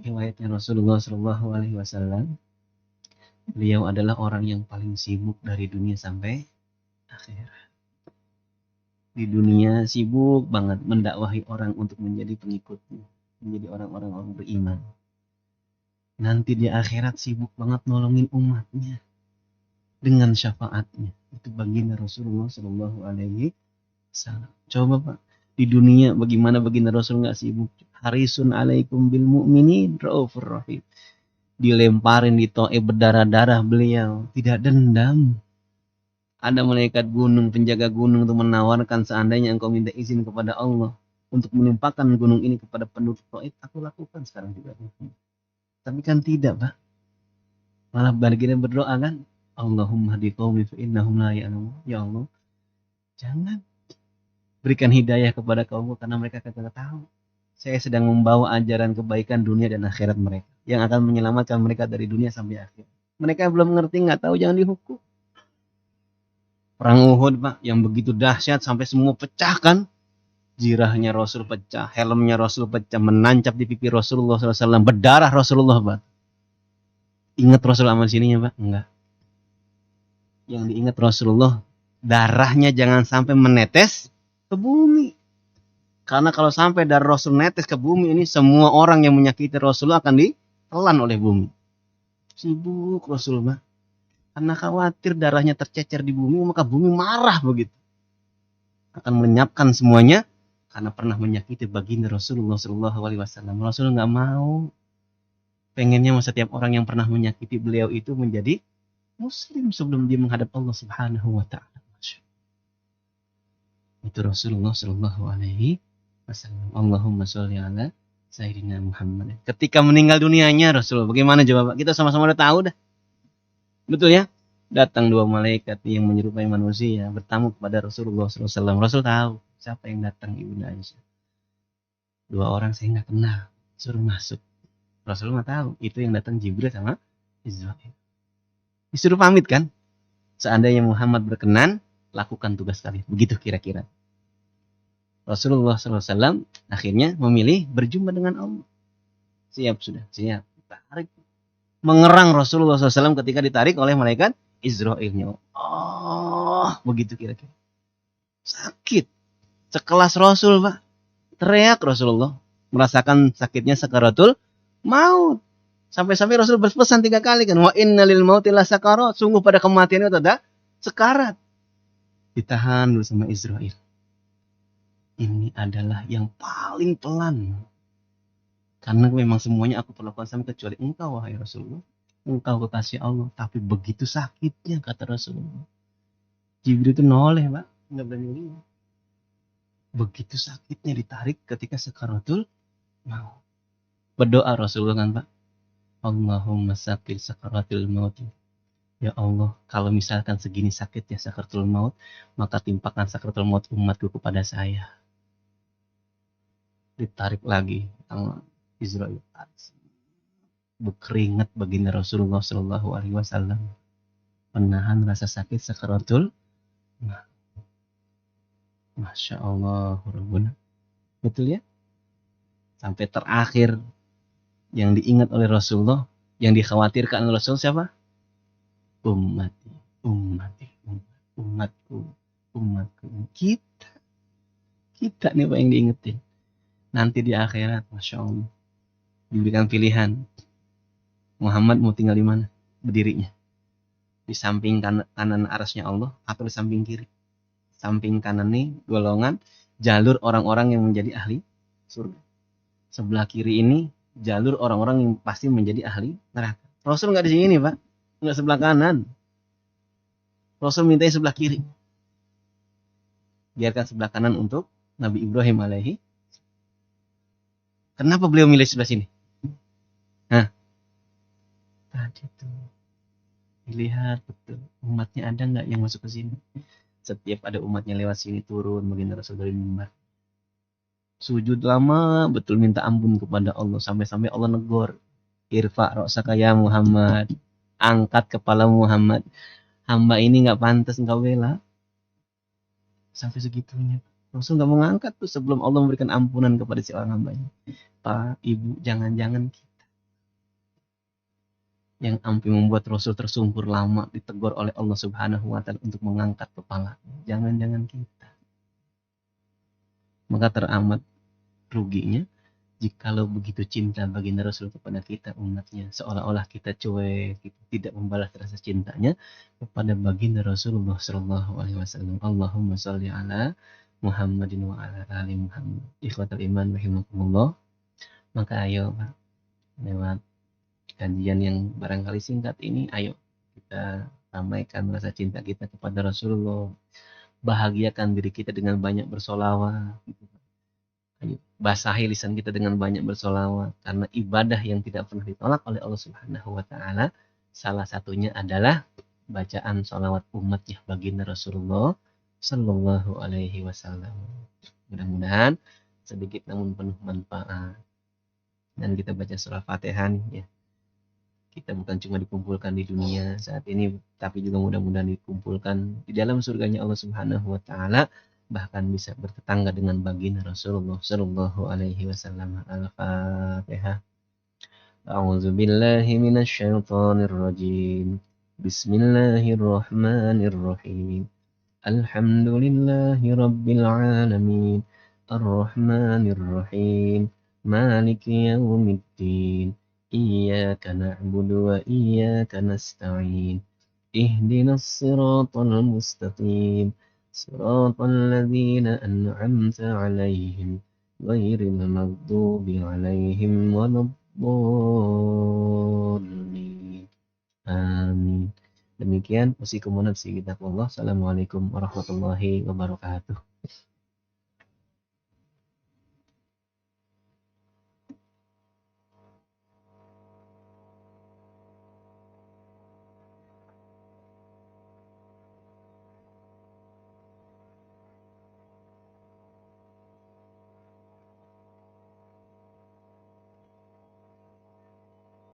riwayatnya Rasulullah Shallallahu Alaihi Wasallam, beliau adalah orang yang paling sibuk dari dunia sampai akhirat. Di dunia sibuk banget mendakwahi orang untuk menjadi pengikutnya, menjadi orang-orang beriman. Nanti di akhirat sibuk banget nolongin umatnya dengan syafaatnya. Itu baginda Rasulullah Shallallahu Alaihi Wasallam. Coba Pak, di dunia bagaimana baginda Rasul nggak sibuk? Harisun alaikum bil mu'minin raufur rahim. Dilemparin di to'e berdarah-darah beliau, tidak dendam. Ada malaikat gunung, penjaga gunung itu menawarkan, seandainya engkau minta izin kepada Allah untuk menimpakan gunung ini kepada penduduk Taif, aku lakukan sekarang juga. Tapi kan tidak, Pak. Malah baginda berdoa kan, Allahumma hdi qaumi fa innahum la ya'lamun. Ya Allah, jangan berikan hidayah kepada kaumku karena mereka tidak tahu. Saya sedang membawa ajaran kebaikan dunia dan akhirat mereka yang akan menyelamatkan mereka dari dunia sampai akhir. Mereka belum mengerti, nggak tahu, jangan dihukum. Perang Uhud, Pak, yang begitu dahsyat sampai semua pecah kan. Jirahnya Rasul pecah, helmnya Rasul pecah, menancap di pipi Rasulullah SAW, berdarah Rasulullah, Pak. Ingat Rasul amal sininya, Pak? Enggak. Yang diingat Rasulullah, darahnya jangan sampai menetes ke bumi. Karena kalau sampai darah Rasul netes ke bumi ini, semua orang yang menyakiti Rasulullah akan ditelan oleh bumi. Sibuk Rasul, Pak. Karena khawatir darahnya tercecer di bumi, maka bumi marah begitu. Akan melenyapkan semuanya karena pernah menyakiti baginda Rasulullah SAW. Rasul nggak mau. Pengennya setiap orang yang pernah menyakiti beliau itu menjadi Muslim sebelum dia menghadap Allah Subhanahu Wa Taala. Itu Rasulullah SAW. Allahumma sholli ala Sayyidina Muhammad. Ketika meninggal dunianya Rasulullah, bagaimana jawab? Kita sama-sama udah tahu dah. Betul ya? Datang dua malaikat yang menyerupai manusia bertamu kepada Rasulullah SAW. Rasul tahu siapa yang datang, Ibunda Aisyah. Dua orang saya nggak kenal, suruh masuk. Rasul nggak tahu itu yang datang Jibril sama Israil. Disuruh pamit kan? Seandainya Muhammad berkenan, lakukan tugas kalian. Begitu kira-kira. Rasulullah SAW akhirnya memilih berjumpa dengan Allah. Siap sudah, siap. Tarik. Mengerang Rasulullah SAW ketika ditarik oleh malaikat Israilnya. Oh, begitu kira-kira. Sakit. Sekelas Rasul, Pak. Teriak Rasulullah. Merasakan sakitnya sakaratul maut. Sampai-sampai Rasul berpesan 3 kali kan. Wa inna lil mauti la sakarat. Sungguh pada kematian itu ada sekarat. Ditahan dulu sama Israil. Ini adalah yang paling pelan. Karena memang semuanya aku perlakukan sama kecuali engkau, wahai Rasulullah. Engkau kekasih Allah. Tapi begitu sakitnya, kata Rasulullah. Jibril itu noleh, Pak. Nggak berani lihat. Begitu sakitnya ditarik ketika sakaratul maut. Berdoa Rasulullah kan, Pak. Allahumma sakil sakaratul maut. Ya Allah, kalau misalkan segini sakitnya sakaratul maut, maka timpakan sakaratul maut umatku kepada saya. Ditarik lagi tangan Israil. Berkeringat baginda Rasulullah Shallallahu Alaihi Wasallam menahan rasa sakit sakaratul maut. Masya Allah, Rabbuna. Betul ya? Sampai terakhir yang diingat oleh Rasulullah, yang dikhawatirkan oleh Rasul siapa? Ummati, umatku. Kita nih Pak yang diingetin. Nanti di akhirat, Masya Allah, diberikan pilihan. Muhammad mau tinggal di mana? Berdirinya. Di samping kanan arasnya Allah atau di samping kiri? Samping kanan nih golongan jalur orang-orang yang menjadi ahli surga. Sebelah kiri ini jalur orang-orang yang pasti menjadi ahli neraka. Rasul nggak di sini, Pak. Nggak sebelah kanan. Rasul mintanya sebelah kiri. Biarkan sebelah kanan untuk Nabi Ibrahim alaihi. Kenapa beliau milih sebelah sini? Nah, tadi tuh dilihat betul umatnya ada nggak yang masuk ke sini. Setiap ada umatnya lewat sini turun baginda Rasul dari mimbar. Sujud lama betul minta ampun kepada Allah sampai-sampai Allah negor. Irfa ra'saka ya Muhammad. Angkat kepala Muhammad. Hamba ini nggak pantas engkau bela. Sampai segitunya. Rasul nggak mau ngangkat tuh sebelum Allah memberikan ampunan kepada si orang hambanya. Pak, Ibu, jangan-jangan kita yang sampai membuat Rasul tersungkur lama ditegur oleh Allah Subhanahu wa Ta'ala untuk mengangkat kepala. Jangan-jangan kita. Maka teramat ruginya jikalau begitu cinta baginda Rasul kepada kita umatnya, seolah-olah kita cuek, kita tidak membalas rasa cintanya kepada baginda Rasulullah Shallallahu Alaihi Wasallam. Allahumma sholli ala Muhammadin wa ala ali Muhammad. Ikhwatul iman rahimakumullah. Maka ayo Pak, lewat kajian yang barangkali singkat ini, ayo kita ramaikan rasa cinta kita kepada Rasulullah. Bahagiakan diri kita dengan banyak bersolawat. Ayo, basahi lisan kita dengan banyak bersolawat, karena ibadah yang tidak pernah ditolak oleh Allah Subhanahu wa Ta'ala, salah satunya adalah bacaan solawat umatnya baginda Rasulullah Sallallahu Alaihi Wasallam. Mudah-mudahan sedikit namun penuh manfaat. Dan kita baca surah Fatihah nih, ya. Kita bukan cuma dikumpulkan di dunia saat ini, tapi juga mudah-mudahan dikumpulkan di dalam surganya Allah Subhanahu wa Ta'ala, bahkan bisa bertetangga dengan baginda Rasulullah Shallallahu Alaihi Wasallam. Al-Fatihah. A'udzu billahi minasyaitonir rajim. Bismillahirrahmanirrahim. Alhamdulillahi rabbil alamin. Ar-Rahmanir Rahim. Maliki yaumiddin. Iyyaka na'budu wa iyyaka nasta'in. Ihdinas siratal mustaqim. صراط الذين أنعمت عليهم غير المغضوب عليهم ولا الضالين. Amin. Demikian usikum wa nafsi kita. Assalamualaikum warahmatullahi wabarakatuh.